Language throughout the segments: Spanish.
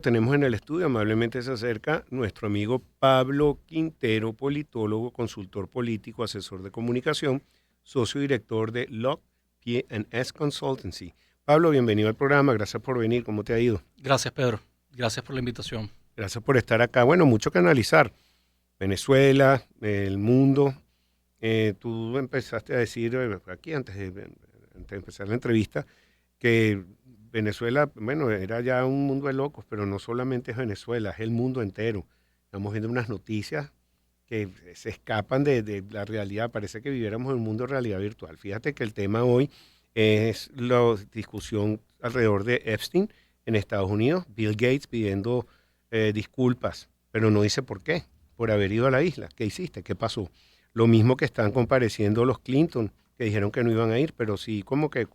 Tenemos en el estudio, amablemente se acerca nuestro amigo Pablo Quintero, politólogo, consultor político, asesor de comunicación, socio director de Locke P&S Consultancy. Pablo, bienvenido al programa, gracias por venir, ¿cómo te ha ido? Gracias, Pedro. Gracias por la invitación. Gracias por estar acá. Bueno, mucho que analizar. Venezuela, el mundo. Tú empezaste a decir aquí antes de empezar la entrevista que Venezuela, bueno, era ya un mundo de locos, pero no solamente es Venezuela, es el mundo entero. Estamos viendo unas noticias que se escapan de la realidad, parece que viviéramos en un mundo de realidad virtual. Fíjate que el tema hoy es la discusión alrededor de Epstein en Estados Unidos, Bill Gates pidiendo disculpas, pero no dice por qué, por haber ido a la isla. ¿Qué hiciste? ¿Qué pasó? Lo mismo que están compareciendo los Clinton, que dijeron que no iban a ir, pero sí como que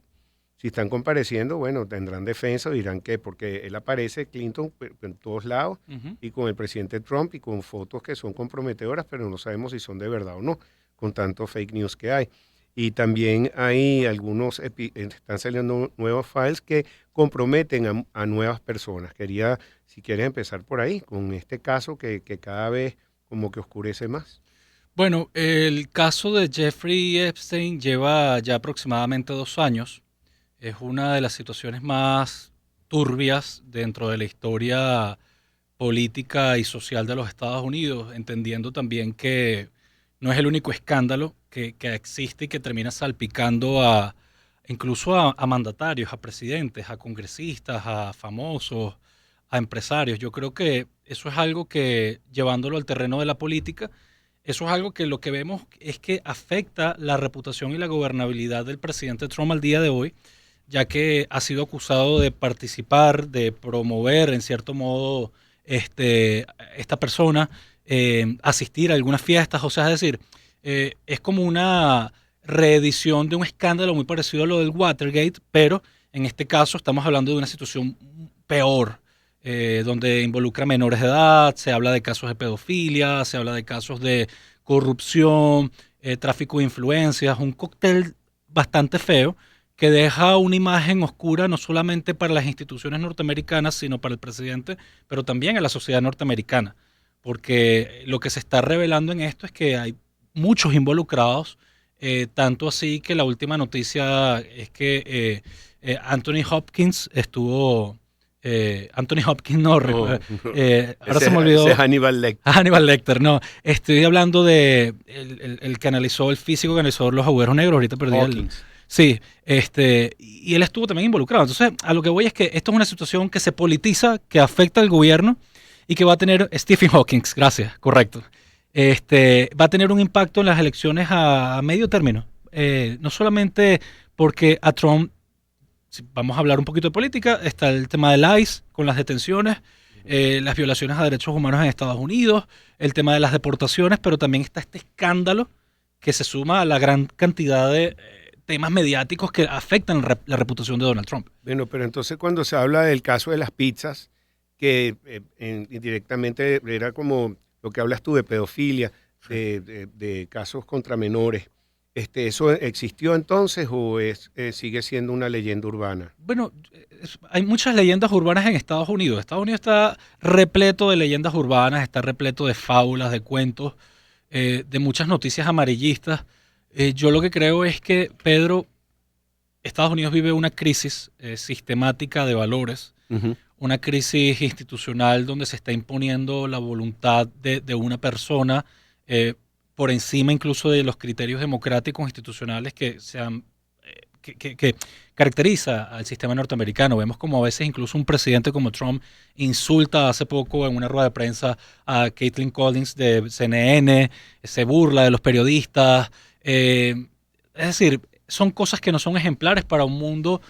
si están compareciendo, bueno, tendrán defensa, dirán que porque él aparece, Clinton, en todos lados, Ujú. y con el presidente Trump y con fotos que son comprometedoras, pero no sabemos si son de verdad o no, con tanto fake news que hay. Y también hay están saliendo nuevos files que comprometen a nuevas personas. Quería, si quieres empezar por ahí, con este caso que cada vez como que oscurece más. Bueno, el caso de Jeffrey Epstein lleva ya aproximadamente 2 años. Es una de las situaciones más turbias dentro de la historia política y social de los Estados Unidos, entendiendo también que no es el único escándalo que existe y que termina salpicando incluso a mandatarios, a presidentes, a congresistas, a famosos, a empresarios. Yo creo que eso es algo que, llevándolo al terreno de la política, eso es algo que lo que vemos es que afecta la reputación y la gobernabilidad del presidente Trump al día de hoy, ya que ha sido acusado de participar, de promover en cierto modo esta persona, asistir a algunas fiestas, o sea, es decir, es como una reedición de un escándalo muy parecido a lo del Watergate, pero en este caso estamos hablando de una situación peor, donde involucra menores de edad, se habla de casos de pedofilia, se habla de casos de corrupción, tráfico de influencias, un cóctel bastante feo que deja una imagen oscura no solamente para las instituciones norteamericanas, sino para el presidente, pero también a la sociedad norteamericana. Porque lo que se está revelando en esto es que hay muchos involucrados, tanto así que la última noticia es que Anthony Hopkins estuvo... Anthony Hopkins, no, No, no, ahora se me ese es olvidó. Hannibal Lecter. Hannibal Lecter, no. Estoy hablando de el que analizó el físico que analizó los agujeros negros. Ahorita perdí el. Hawkins. Sí, y él estuvo también involucrado. Entonces, a lo que voy es que esto es una situación que se politiza, que afecta al gobierno y que va a tener Stephen Hawking, gracias, correcto. Va a tener un impacto en las elecciones a medio término. No solamente porque a Trump, si vamos a hablar un poquito de política, está el tema del ICE con las detenciones, las violaciones a derechos humanos en Estados Unidos, el tema de las deportaciones, pero también está este escándalo que se suma a la gran cantidad de temas mediáticos que afectan la reputación de Donald Trump. Bueno, pero entonces cuando se habla del caso de las pizzas, que indirectamente era como lo que hablas tú de pedofilia, Sí. de casos contra menores, ¿eso existió entonces o sigue siendo una leyenda urbana? Bueno, hay muchas leyendas urbanas en Estados Unidos. Estados Unidos está repleto de leyendas urbanas, está repleto de fábulas, de cuentos, de muchas noticias amarillistas. Yo lo que creo es que, Pedro, Estados Unidos vive una crisis sistemática de valores, Ujú. una crisis institucional donde se está imponiendo la voluntad de una persona eh, por encima incluso de los criterios democráticos institucionales que se han que caracteriza al sistema norteamericano. Vemos como a veces incluso un presidente como Trump insulta hace poco en una rueda de prensa a Caitlin Collins de CNN, se burla de los periodistas. Es decir, son cosas que no son ejemplares para un mundo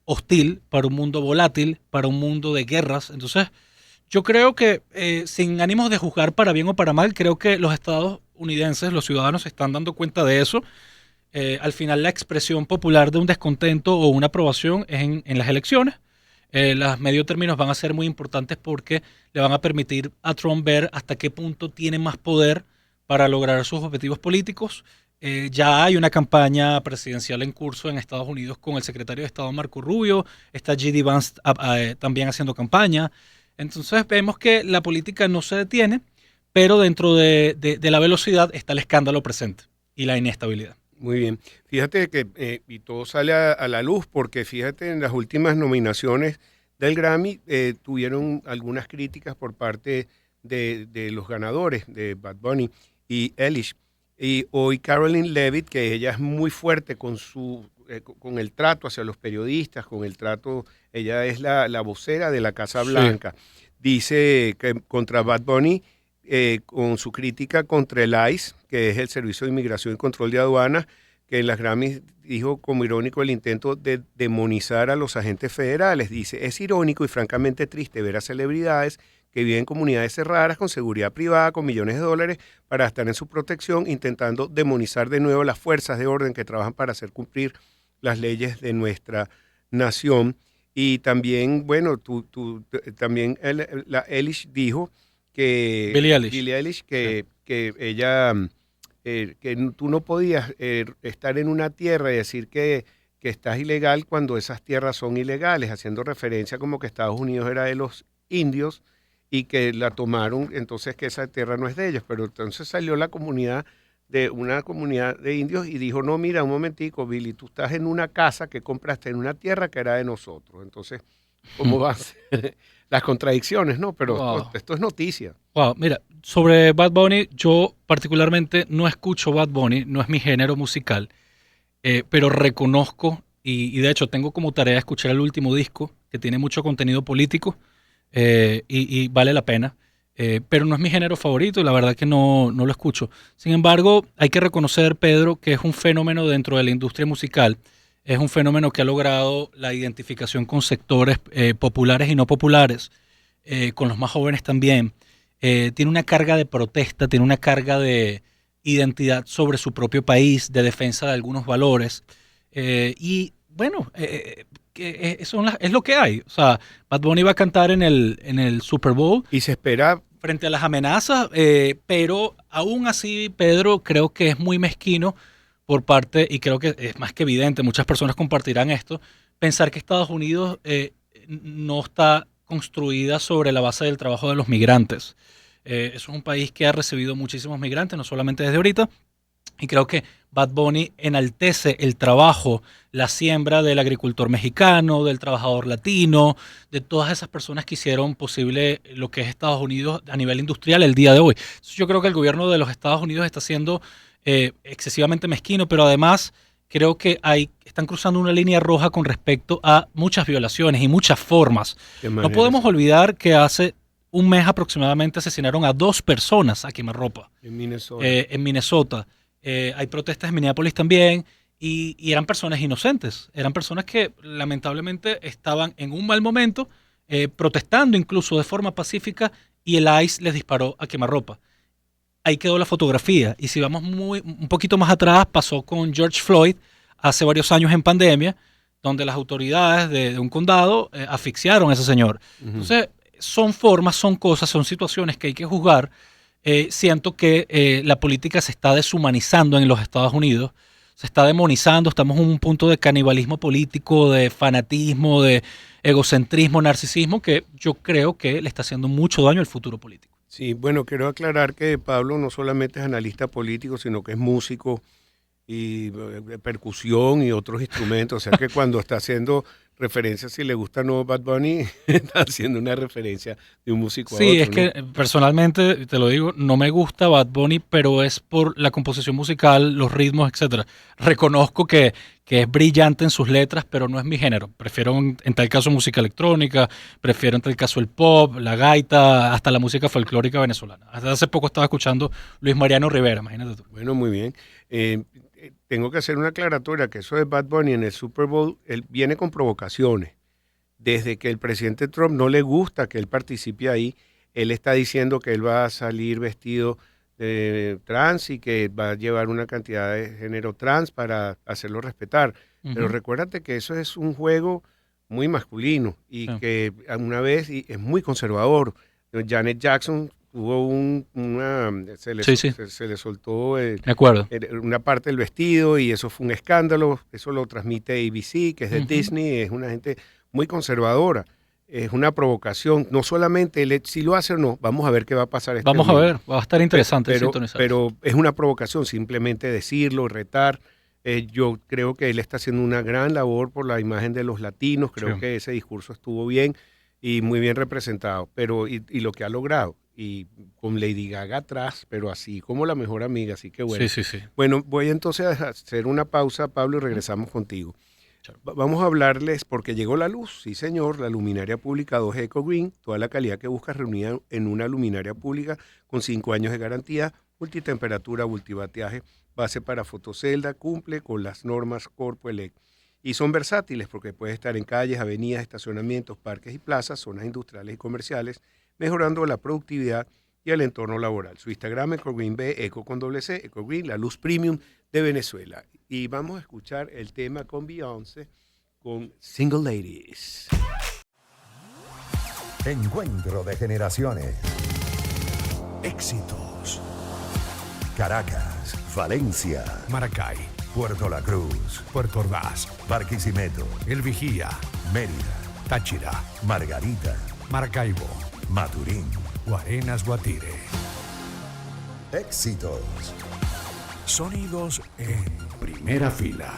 hostil, para un mundo volátil, para un mundo de guerras. Entonces, yo creo que sin ánimos de juzgar para bien o para mal, creo que los estadounidenses, los ciudadanos se están dando cuenta de eso. Al final la expresión popular de un descontento o una aprobación es en las elecciones. Las medio términos van a ser muy importantes porque le van a permitir a Trump ver hasta qué punto tiene más poder para lograr sus objetivos políticos. Ya hay una campaña presidencial en curso en Estados Unidos con el secretario de Estado Marco Rubio, está J.D. Vance también haciendo campaña. Entonces vemos que la política no se detiene, pero dentro de la velocidad está el escándalo presente y la inestabilidad. Muy bien. Fíjate que, y todo sale a la luz, porque fíjate, en las últimas nominaciones del Grammy tuvieron algunas críticas por parte de los ganadores, de Bad Bunny y Eilish. Y hoy Caroline Levitt, que ella es muy fuerte con el trato hacia los periodistas, con el trato, ella es la vocera de la Casa Sí. Blanca, dice que contra Bad Bunny, con su crítica contra el ICE, que es el Servicio de Inmigración y Control de Aduanas, que en las Grammys dijo como irónico el intento de demonizar a los agentes federales. Dice, es irónico y francamente triste ver a celebridades que viven en comunidades cerradas, con seguridad privada, con millones de dólares para estar en su protección, intentando demonizar de nuevo las fuerzas de orden que trabajan para hacer cumplir las leyes de nuestra nación. Y también, bueno, también la Eilish dijo que Billie Eilish. Billie Eilish, Sí. que ella, que tú no podías estar en una tierra y decir que estás ilegal cuando esas tierras son ilegales, haciendo referencia como que Estados Unidos era de los indios y que la tomaron, entonces que esa tierra no es de ellos. Pero entonces salió una comunidad de indios y dijo, no, mira, un momentico, Billy, tú estás en una casa que compraste en una tierra que era de nosotros. Entonces, ¿cómo va a ser? Las contradicciones, ¿no? Pero Wow. esto es noticia. Wow, mira, sobre Bad Bunny, yo particularmente no escucho Bad Bunny, no es mi género musical, pero reconozco y de hecho tengo como tarea escuchar el último disco que tiene mucho contenido político y vale la pena, pero no es mi género favorito y la verdad que no lo escucho. Sin embargo, hay que reconocer, Pedro, que es un fenómeno dentro de la industria musical, es un fenómeno que ha logrado la identificación con sectores populares y no populares, con los más jóvenes también. Tiene una carga de protesta, tiene una carga de identidad sobre su propio país, de defensa de algunos valores. Y bueno, eso es lo que hay. O sea, Bad Bunny va a cantar en el Super Bowl Y se espera, frente a las amenazas, pero aún así, Pedro, creo que es muy mezquino por parte, y creo que es más que evidente, muchas personas compartirán esto, pensar que Estados Unidos no está construida sobre la base del trabajo de los migrantes. Eso es un país que ha recibido muchísimos migrantes, no solamente desde ahorita, y creo que Bad Bunny enaltece el trabajo, la siembra del agricultor mexicano, del trabajador latino, de todas esas personas que hicieron posible lo que es Estados Unidos a nivel industrial el día de hoy. Yo creo que el gobierno de los Estados Unidos está siendo excesivamente mezquino, pero además creo que están cruzando una línea roja con respecto a muchas violaciones y muchas formas. de No manera, podemos sí, olvidar que hace un mes aproximadamente asesinaron a 2 personas a quemarropa en Minnesota. en Minnesota. Hay protestas en Minneapolis también y eran personas inocentes, eran personas que lamentablemente estaban en un mal momento, protestando incluso de forma pacífica y el ICE les disparó a quemarropa. Ahí quedó la fotografía y si vamos un poquito más atrás pasó con George Floyd hace varios años en pandemia, donde las autoridades de un condado asfixiaron a ese señor. Ujú. Entonces son formas, son cosas, son situaciones que hay que juzgar. Siento que la política se está deshumanizando en los Estados Unidos, se está demonizando, estamos en un punto de canibalismo político, de fanatismo, de egocentrismo, narcisismo, que yo creo que le está haciendo mucho daño al futuro político. Sí, bueno, quiero aclarar que Pablo no solamente es analista político, sino que es músico y percusión y otros instrumentos. O sea que cuando está haciendo referencia, si le gusta o no Bad Bunny, está haciendo una referencia de un músico a Sí, es otro, que ¿no? personalmente, te lo digo, no me gusta Bad Bunny, pero es por la composición musical, los ritmos, etcétera. Reconozco que es brillante en sus letras, pero no es mi género. Prefiero en tal caso música electrónica, prefiero en tal caso el pop, la gaita, hasta la música folclórica venezolana. Hasta hace poco estaba escuchando Luis Mariano Rivera, imagínate tú. Bueno, muy bien. Tengo que hacer una aclaratoria que eso de Bad Bunny en el Super Bowl, él viene con provocaciones. Desde que el presidente Trump no le gusta que él participe ahí, él está diciendo que él va a salir vestido de trans y que va a llevar una cantidad de género trans para hacerlo respetar. Pero Ujú, recuérdate que eso es un juego muy masculino y sí, que una vez y es muy conservador. Janet Jackson tuvo sí, sí, se le soltó de acuerdo. una parte del vestido y eso fue un escándalo. Eso lo transmite ABC, que es de Ujú. Disney, es una gente muy conservadora. es una provocación. No solamente si lo hace o no, vamos a ver qué va a pasar este Vamos a domingo. ver, va a estar interesante Pero, sintonizar. pero es una provocación, simplemente decirlo, retar. Yo creo que él está haciendo una gran labor por la imagen de los latinos. Creo Sí. que ese discurso estuvo bien y muy bien representado. Pero y lo que ha logrado, y con Lady Gaga atrás, pero así como la mejor amiga, así que bueno. Sí, sí, sí. Bueno, voy entonces a hacer una pausa, Pablo, y regresamos contigo. Chao. Vamos a hablarles porque llegó la luz, sí señor, la luminaria pública 2 Eco Green, toda la calidad que buscas reunida en una luminaria pública con 5 años de garantía, multitemperatura, multibateaje, base para fotocelda, cumple con las normas Corpo Elect. Y son versátiles porque puede estar en calles, avenidas, estacionamientos, parques y plazas, zonas industriales y comerciales, mejorando la productividad y el entorno laboral. Su Instagram, EcoGreenB, Eco con doble C, EcoGreen, la luz premium de Venezuela. Y vamos a escuchar el tema con Beyoncé, con Single Ladies. Encuentro de generaciones. Éxitos. Caracas, Valencia, Maracay, Puerto La Cruz, Puerto Ordaz, Barquisimeto, El Vigía, Mérida, Táchira, Margarita, Maracaibo, Maturín. Guarenas, Guatire. Éxitos. Sonidos en primera fila.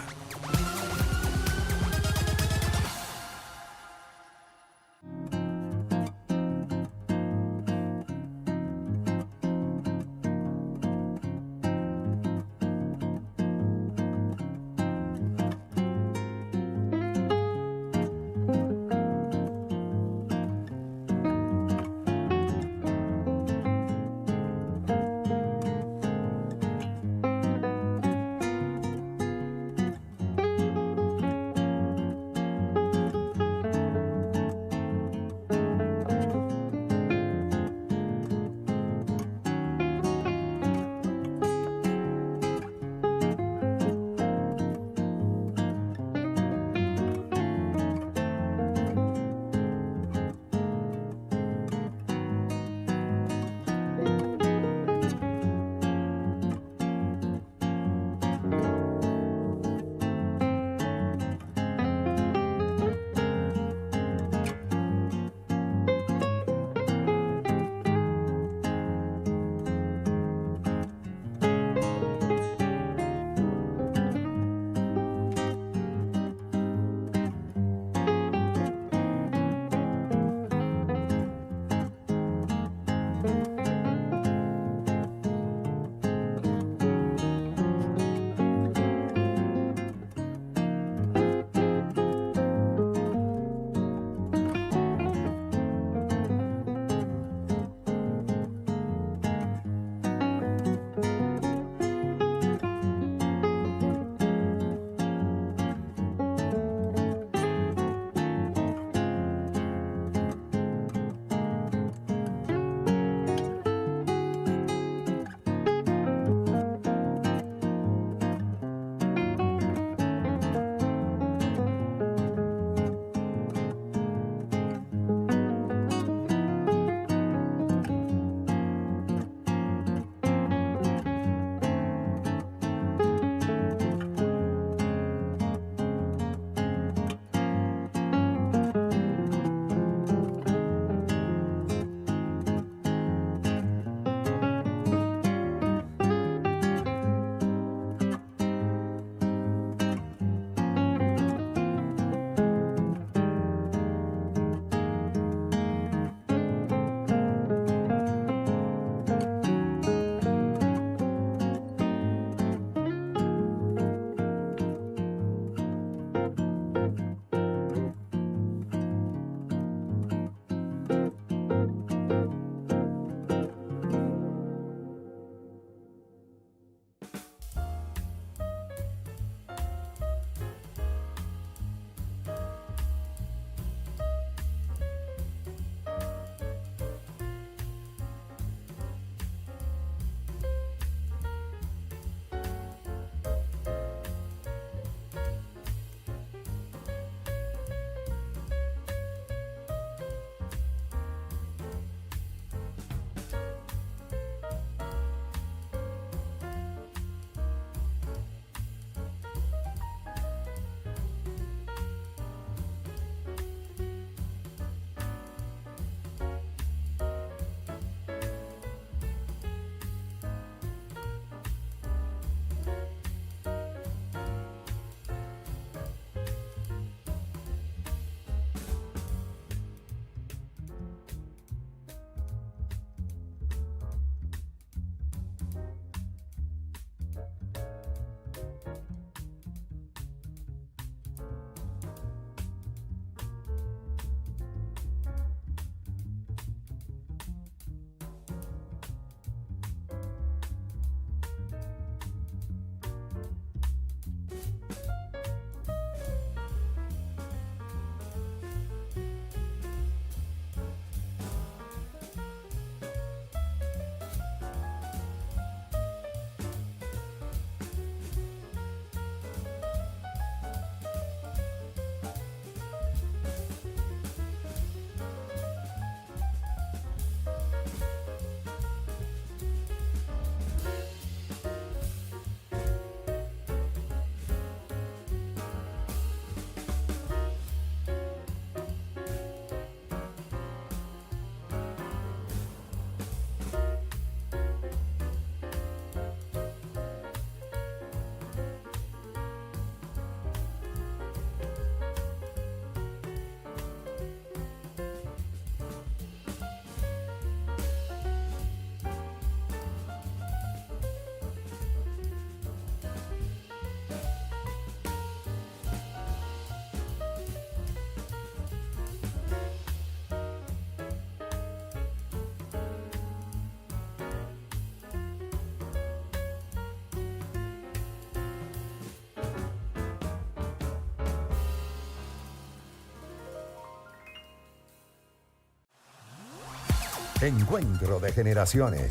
Encuentro de generaciones.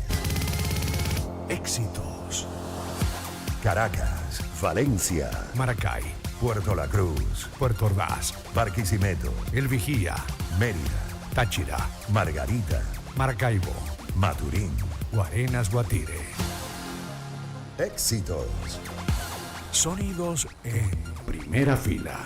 Éxitos. Caracas, Valencia, Maracay, Puerto La Cruz, Puerto Ordaz, Barquisimeto, El Vigía, Mérida, Táchira, Margarita, Maracaibo, Maturín. Guarenas Guatire. Éxitos. Sonidos en primera fila.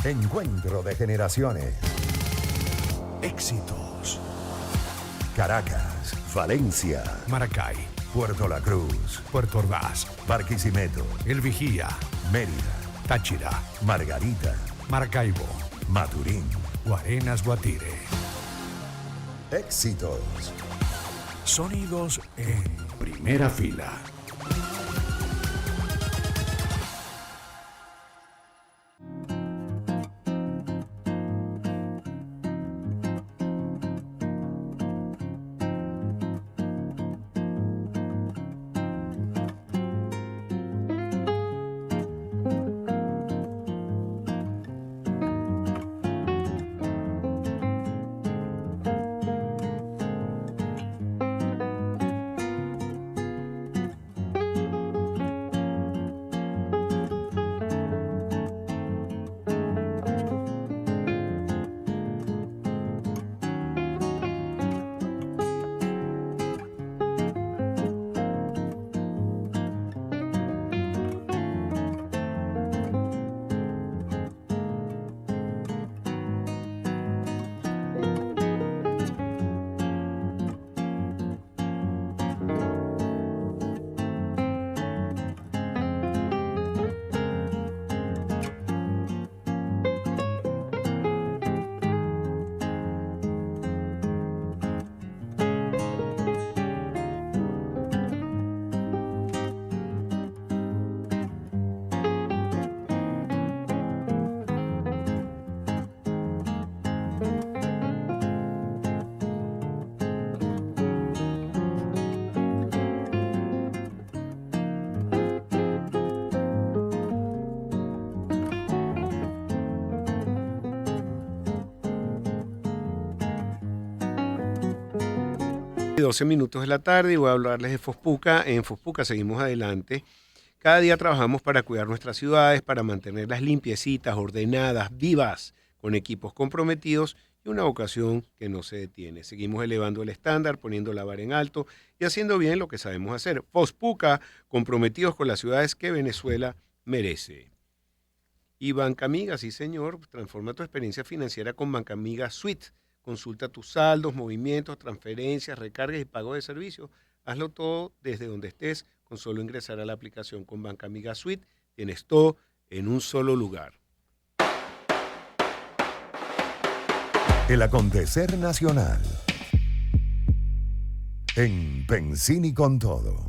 Encuentro de generaciones. Éxitos. Caracas, Valencia, Maracay, Puerto La Cruz, Puerto Ordaz, Barquisimeto, El Vigía, Mérida, Táchira, Margarita, Maracaibo, Maturín. Arenas Guatire. Éxitos. Sonidos en primera fila. Y 12 minutos de la tarde y voy a hablarles de Fospuca. En Fospuca seguimos adelante. Cada día trabajamos para cuidar nuestras ciudades, para mantenerlas limpiecitas, ordenadas, vivas, con equipos comprometidos y una vocación que no se detiene. Seguimos elevando el estándar, poniendo la vara en alto y haciendo bien lo que sabemos hacer. Fospuca, comprometidos con las ciudades que Venezuela merece. Y Bancamiga, sí señor, transforma tu experiencia financiera con Bancamiga Suite. Consulta tus saldos, movimientos, transferencias, recargas y pago de servicios. Hazlo todo desde donde estés. Con solo ingresar a la aplicación con Bancamiga Suite, tienes todo en un solo lugar. El acontecer nacional. En Pensini con todo.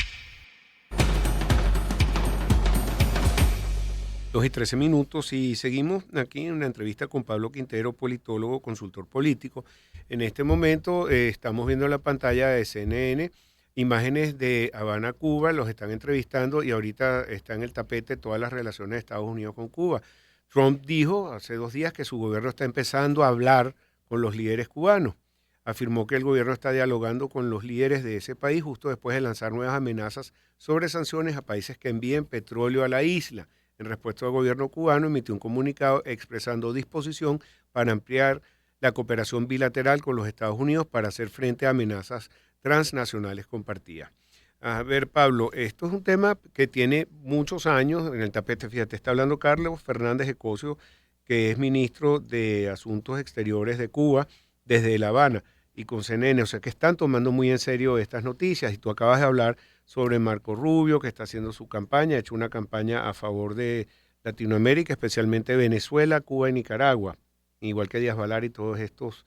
2:13 minutos y seguimos aquí en una entrevista con Pablo Quintero, politólogo, consultor político. En este momento estamos viendo en la pantalla de CNN imágenes de Habana, Cuba, los están entrevistando y ahorita está en el tapete todas las relaciones de Estados Unidos con Cuba. Trump dijo hace 2 días que su gobierno está empezando a hablar con los líderes cubanos. Afirmó que el gobierno está dialogando con los líderes de ese país justo después de lanzar nuevas amenazas sobre sanciones a países que envíen petróleo a la isla. En respuesta al gobierno cubano, emitió un comunicado expresando disposición para ampliar la cooperación bilateral con los Estados Unidos para hacer frente a amenazas transnacionales compartidas. A ver, Pablo, esto es un tema que tiene muchos años en el tapete. Fíjate, está hablando Carlos Fernández de Cosio, que es ministro de Asuntos Exteriores de Cuba desde La Habana y con CNN, o sea que están tomando muy en serio estas noticias. Y tú acabas de hablar sobre Marco Rubio, que está haciendo su campaña, ha hecho una campaña a favor de Latinoamérica, especialmente Venezuela, Cuba y Nicaragua, igual que Díaz Balart y todos estos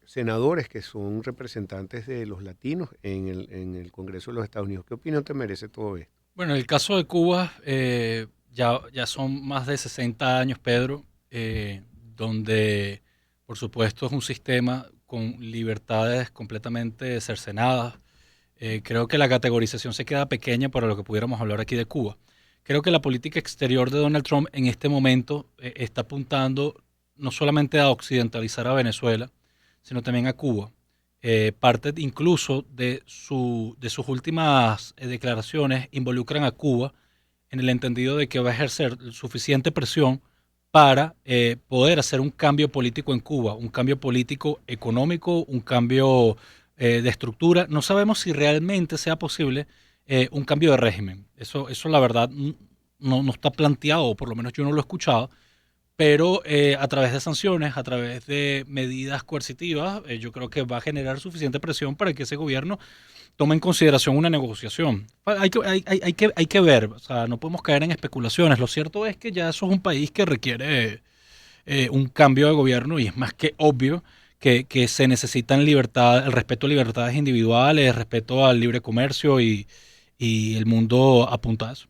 senadores que son representantes de los latinos en el Congreso de los Estados Unidos. ¿Qué opinión te merece todo esto? Bueno, el caso de Cuba ya son más de 60 años, Pedro, donde por supuesto es un sistema con libertades completamente cercenadas. Creo que la categorización se queda pequeña para lo que pudiéramos hablar aquí de Cuba. Creo que la política exterior de Donald Trump en este momento está apuntando no solamente a occidentalizar a Venezuela, sino también a Cuba. Parte incluso de sus últimas declaraciones involucran a Cuba en el entendido de que va a ejercer suficiente presión para poder hacer un cambio político en Cuba, un cambio político económico, un cambio de estructura. No sabemos si realmente sea posible un cambio de régimen. Eso la verdad no está planteado, o por lo menos yo no lo he escuchado, pero a través de sanciones, a través de medidas coercitivas, yo creo que va a generar suficiente presión para que ese gobierno tome en consideración una negociación. Hay que ver, o sea, no podemos caer en especulaciones. Lo cierto es que ya eso es un país que requiere un cambio de gobierno y es más que obvio que se necesitan libertad, el respeto a libertades individuales, el respeto al libre comercio y el mundo apunta a eso.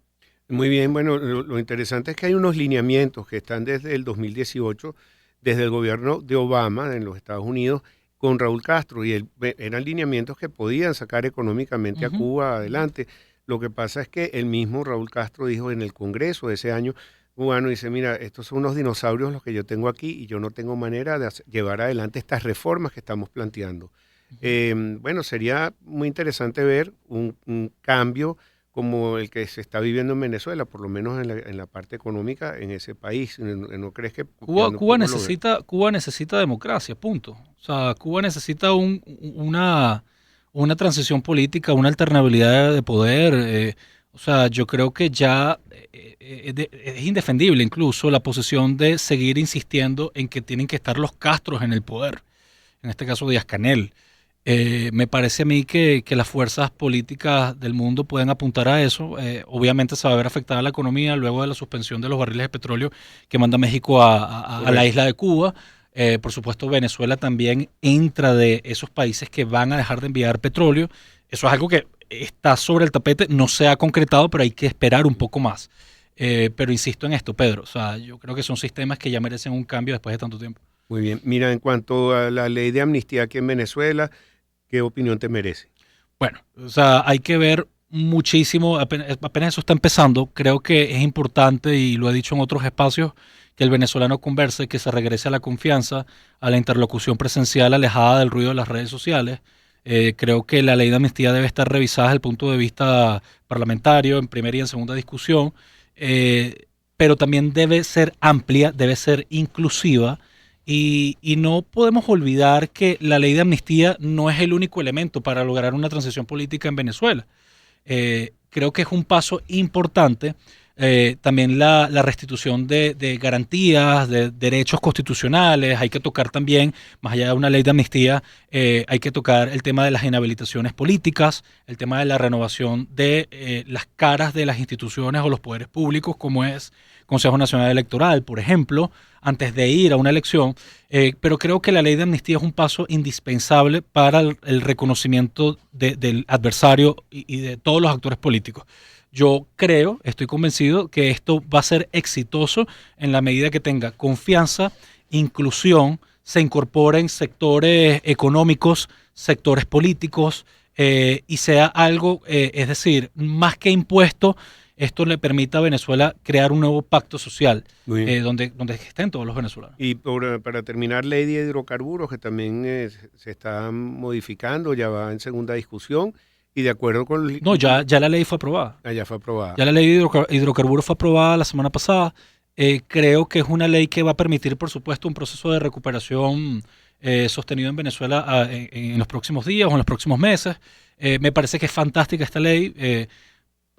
Muy bien, bueno, lo interesante es que hay unos lineamientos que están desde el 2018, desde el gobierno de Obama en los Estados Unidos, con Raúl Castro, y eran lineamientos que podían sacar económicamente a Cuba adelante. Lo que pasa es que el mismo Raúl Castro dijo en el Congreso de ese año cubano, dice, mira, estos son unos dinosaurios los que yo tengo aquí y yo no tengo manera de llevar adelante estas reformas que estamos planteando. Bueno, sería muy interesante ver un cambio como el que se está viviendo en Venezuela, por lo menos en la parte económica en ese país. ¿No crees que Cuba necesita democracia, punto. O sea, Cuba necesita una transición política, una alternabilidad de poder. O sea, yo creo que ya es indefendible incluso la posición de seguir insistiendo en que tienen que estar los Castros en el poder, en este caso Díaz-Canel. Me parece a mí que las fuerzas políticas del mundo pueden apuntar a eso. Obviamente se va a ver afectada la economía luego de la suspensión de los barriles de petróleo que manda México a la isla de Cuba. Por supuesto, Venezuela también entra de esos países que van a dejar de enviar petróleo. Eso es algo que está sobre el tapete, no se ha concretado, pero hay que esperar un poco más. Pero insisto en esto, Pedro. O sea, yo creo que son sistemas que ya merecen un cambio después de tanto tiempo. Muy bien. Mira, en cuanto a la ley de amnistía aquí en Venezuela, ¿qué opinión te merece? Bueno, o sea, hay que ver muchísimo, apenas eso está empezando. Creo que es importante, y lo he dicho en otros espacios, que el venezolano converse, que se regrese a la confianza, a la interlocución presencial alejada del ruido de las redes sociales. Creo que la ley de amnistía debe estar revisada desde el punto de vista parlamentario, en primera y en segunda discusión, pero también debe ser amplia, debe ser inclusiva. Y no podemos olvidar que la ley de amnistía no es el único elemento para lograr una transición política en Venezuela. Creo que es un paso importante. También la restitución de garantías, de derechos constitucionales. Hay que tocar también, más allá de una ley de amnistía, hay que tocar el tema de las inhabilitaciones políticas, el tema de la renovación de las caras de las instituciones o los poderes públicos, como es Consejo Nacional Electoral, por ejemplo, antes de ir a una elección. Pero creo que la ley de amnistía es un paso indispensable para el reconocimiento del adversario y de todos los actores políticos. Yo creo, estoy convencido que esto va a ser exitoso en la medida que tenga confianza, inclusión, se incorporen sectores económicos, sectores políticos y sea algo, es decir, más que impuesto, esto le permita a Venezuela crear un nuevo pacto social donde estén todos los venezolanos. Y para terminar, ley de hidrocarburos, que también se está modificando, ya va en segunda discusión. Y de acuerdo con... No, ya la ley fue aprobada. Ya fue aprobada. Ya la ley de hidrocarburos fue aprobada la semana pasada. Creo que es una ley que va a permitir, por supuesto, un proceso de recuperación sostenido en Venezuela en los próximos días o en los próximos meses. Me parece que es fantástica esta ley.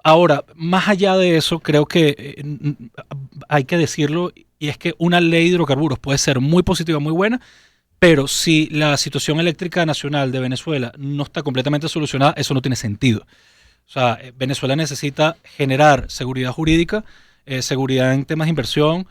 Ahora, más allá de eso, creo que hay que decirlo, y es que una ley de hidrocarburos puede ser muy positiva, muy buena, pero si la situación eléctrica nacional de Venezuela no está completamente solucionada, eso no tiene sentido. O sea, Venezuela necesita generar seguridad jurídica, seguridad en temas de inversión,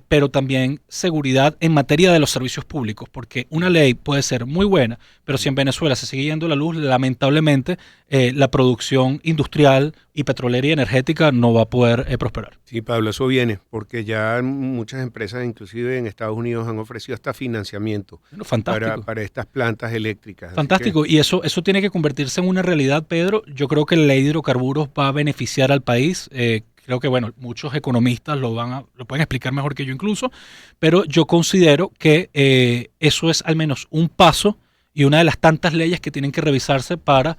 pero también seguridad en materia de los servicios públicos, porque una ley puede ser muy buena, pero si en Venezuela se sigue yendo la luz, lamentablemente la producción industrial y petrolera y energética no va a poder prosperar. Sí, Pablo, eso viene, porque ya muchas empresas, inclusive en Estados Unidos, han ofrecido hasta financiamiento para estas plantas eléctricas. Fantástico, y eso tiene que convertirse en una realidad, Pedro. Yo creo que la ley de hidrocarburos va a beneficiar al país. Creo que, bueno, muchos economistas lo pueden explicar mejor que yo incluso, pero yo considero que eso es al menos un paso y una de las tantas leyes que tienen que revisarse para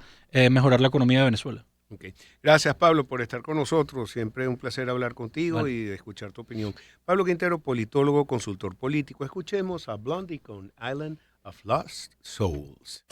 mejorar la economía de Venezuela. Okay. Gracias, Pablo, por estar con nosotros. Siempre es un placer hablar contigo y escuchar tu opinión. Pablo Quintero, politólogo, consultor político. Escuchemos a Blondie con Island of Lost Souls.